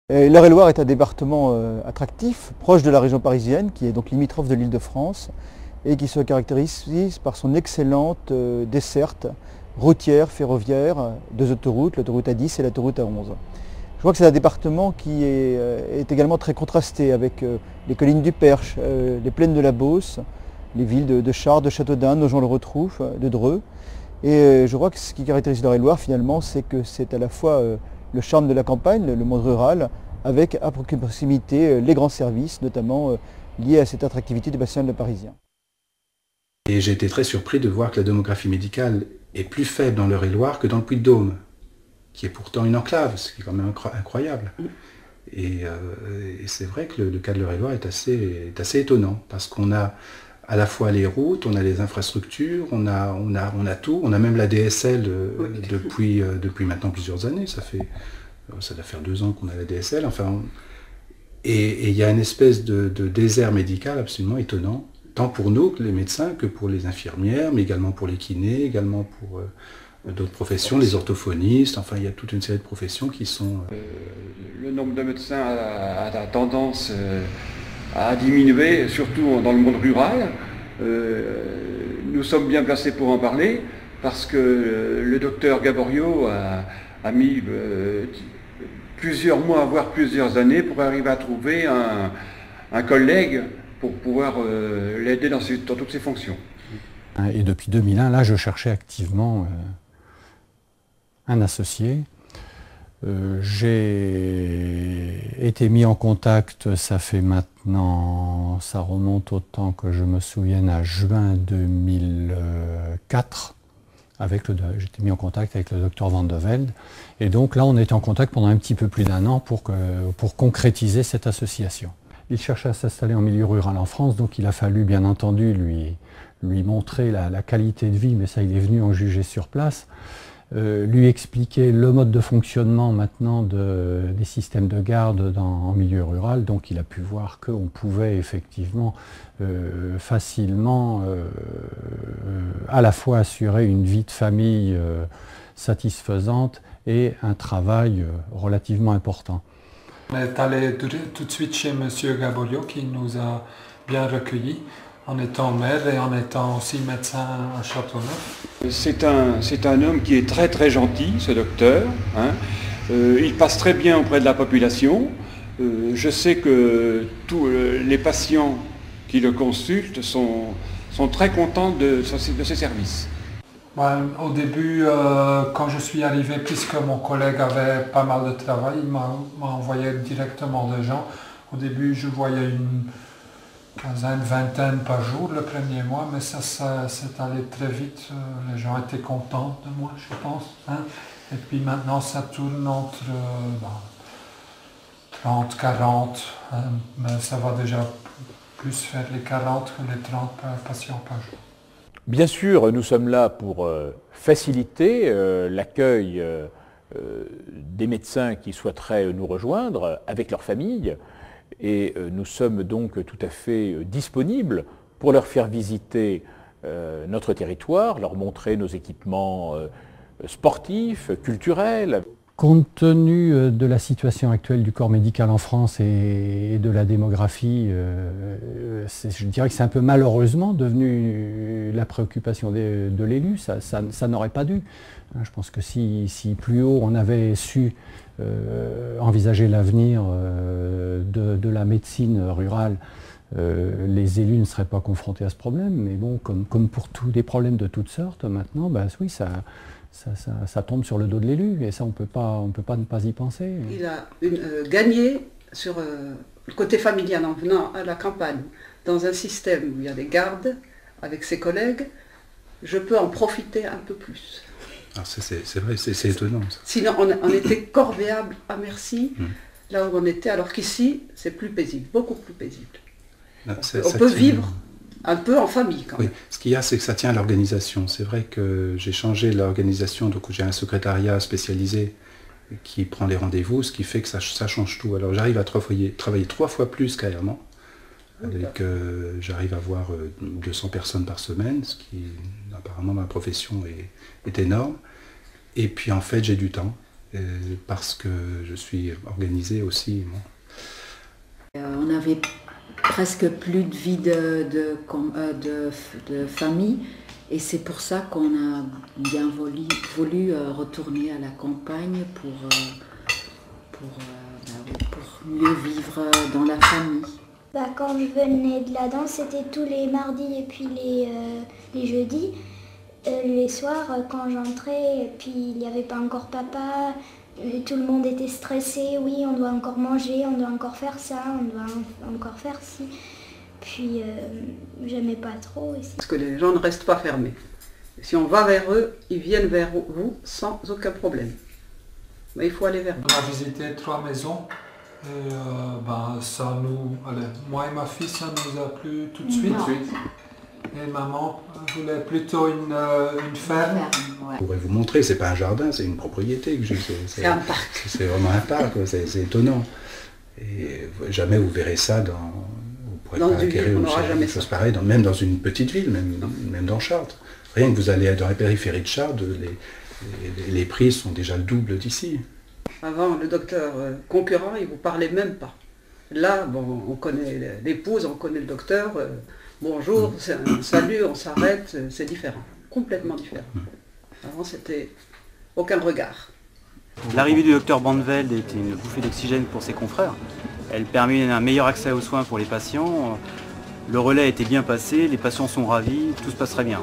L'Eure-et-Loir est un département attractif, proche de la région parisienne, qui est donc limitrophe de l'Île-de-France et qui se caractérise par son excellente desserte routière, ferroviaire, deux autoroutes, l'autoroute A10 et l'autoroute A11. Je crois que c'est un département qui est également très contrasté avec les collines du Perche, les plaines de la Beauce, les villes de Chartres, de Châteaudun, Nogent-le-Rotrou, de Dreux. Et je crois que ce qui caractérise l'Eure-et-Loir finalement, c'est que c'est à la fois le charme de la campagne, le monde rural, avec à proximité les grands services, notamment liés à cette attractivité du bassin parisien. Et j'ai été très surpris de voir que la démographie médicale est plus faible dans l'Eure-et-Loir que dans le Puy-de-Dôme, qui est pourtant une enclave, ce qui est quand même incroyable. Et c'est vrai que le cas de l'Eure-et-Loir est assez étonnant, parce qu'on a à la fois les routes, on a les infrastructures, on a tout, on a même la DSL depuis maintenant plusieurs années, ça doit faire 2 ans qu'on a la DSL, enfin, et il y a une espèce de désert médical absolument étonnant, tant pour nous, les médecins, que pour les infirmières, mais également pour les kinés, également pour d'autres professions, les orthophonistes, enfin il y a toute une série de professions qui sont... Le nombre de médecins a tendance à diminuer, surtout dans le monde rural. Nous sommes bien placés pour en parler, parce que le docteur Gaborio a mis plusieurs mois, voire plusieurs années, pour arriver à trouver un collègue pour pouvoir l'aider dans toutes ses fonctions. Et depuis 2001, là, je cherchais activement un associé. J'ai été mis en contact, ça fait maintenant, ça remonte au temps que je me souvienne, à juin 2004. J'étais mis en contact avec le docteur Van de Velde. Et donc là, on était en contact pendant un petit peu plus d'1 an pour concrétiser cette association. Il cherchait à s'installer en milieu rural en France, donc il a fallu bien entendu lui montrer la qualité de vie, mais ça, il est venu en juger sur place. Lui expliquer le mode de fonctionnement maintenant des systèmes de garde en milieu rural, donc il a pu voir qu'on pouvait effectivement facilement à la fois assurer une vie de famille satisfaisante et un travail relativement important. On est allé tout de suite chez M. Gaborio qui nous a bien recueillis, en étant maire et en étant aussi médecin à Châteauneuf. C'est un homme qui est très très gentil, ce docteur. Il passe très bien auprès de la population. Je sais que tous les patients qui le consultent sont très contents de ses services. Au début, quand je suis arrivé, puisque mon collègue avait pas mal de travail, il m'a envoyé directement des gens. Au début, je voyais une quinzaine, vingtaine par jour le premier mois, mais ça s'est allé très vite. Les gens étaient contents de moi, je pense. Et puis maintenant, ça tourne entre 30, 40, mais ça va déjà plus faire les 40 que les 30 patients par jour. Bien sûr, nous sommes là pour faciliter l'accueil des médecins qui souhaiteraient nous rejoindre avec leur famille. Et nous sommes donc tout à fait disponibles pour leur faire visiter notre territoire, leur montrer nos équipements sportifs, culturels. Compte tenu de la situation actuelle du corps médical en France et de la démographie, je dirais que c'est un peu malheureusement devenu la préoccupation de l'élu. Ça n'aurait pas dû. Je pense que si plus haut on avait su envisager l'avenir de la médecine rurale, les élus ne seraient pas confrontés à ce problème. Mais bon, comme pour tous les problèmes de toutes sortes, maintenant, oui, ça tombe sur le dos de l'élu, et ça on peut pas ne pas y penser. Il a gagné sur le côté familial en venant à la campagne, dans un système où il y a des gardes avec ses collègues. Je peux en profiter un peu plus. C'est vrai, c'est étonnant. Ça. Sinon on était corvéable à merci, là où on était, alors qu'ici c'est plus paisible, beaucoup plus paisible. Non, on peut vivre un peu en famille quand même. Oui, ce qu'il y a, c'est que ça tient à l'organisation. C'est vrai que j'ai changé l'organisation, donc j'ai un secrétariat spécialisé qui prend les rendez-vous, ce qui fait que ça change tout. Alors j'arrive à travailler 3 fois plus carrément. J'arrive à voir 200 personnes par semaine, ce qui, apparemment, ma profession est énorme. Et puis en fait, j'ai du temps. parce que je suis organisé aussi. On n'avait presque plus de vie de famille et c'est pour ça qu'on a bien voulu retourner à la campagne pour mieux vivre dans la famille. Quand je venais de la danse, c'était tous les mardis et puis les jeudis. Les soirs, quand j'entrais, et puis il n'y avait pas encore papa, tout le monde était stressé, oui, on doit encore manger, on doit encore faire ça, on doit encore faire ci. Puis j'aimais pas trop ici. Parce que les gens ne restent pas fermés. Si on va vers eux, ils viennent vers vous sans aucun problème. Mais il faut aller vers eux. On a visité 3 maisons. Et ça moi et ma fille, ça nous a plu tout de suite. Et maman voulait plutôt une ferme. Je pourrais vous montrer, c'est pas un jardin, c'est une propriété que j'ai. C'est un parc. C'est vraiment un parc, c'est étonnant. Et jamais vous verrez ça vous pourrez pas acquérir une chose pareille, même dans une petite ville, même dans Chartres. Rien que vous allez dans la périphérie de Chartres, les prix sont déjà le double d'ici. Avant, le docteur concurrent, il ne vous parlait même pas. Là, on connaît l'épouse, on connaît le docteur. Bonjour, c'est un salut, on s'arrête, c'est différent. Complètement différent. Avant, c'était aucun regard. L'arrivée du docteur Bandveld était une bouffée d'oxygène pour ses confrères. Elle permet un meilleur accès aux soins pour les patients. Le relais a été bien passé, les patients sont ravis, tout se passe très bien.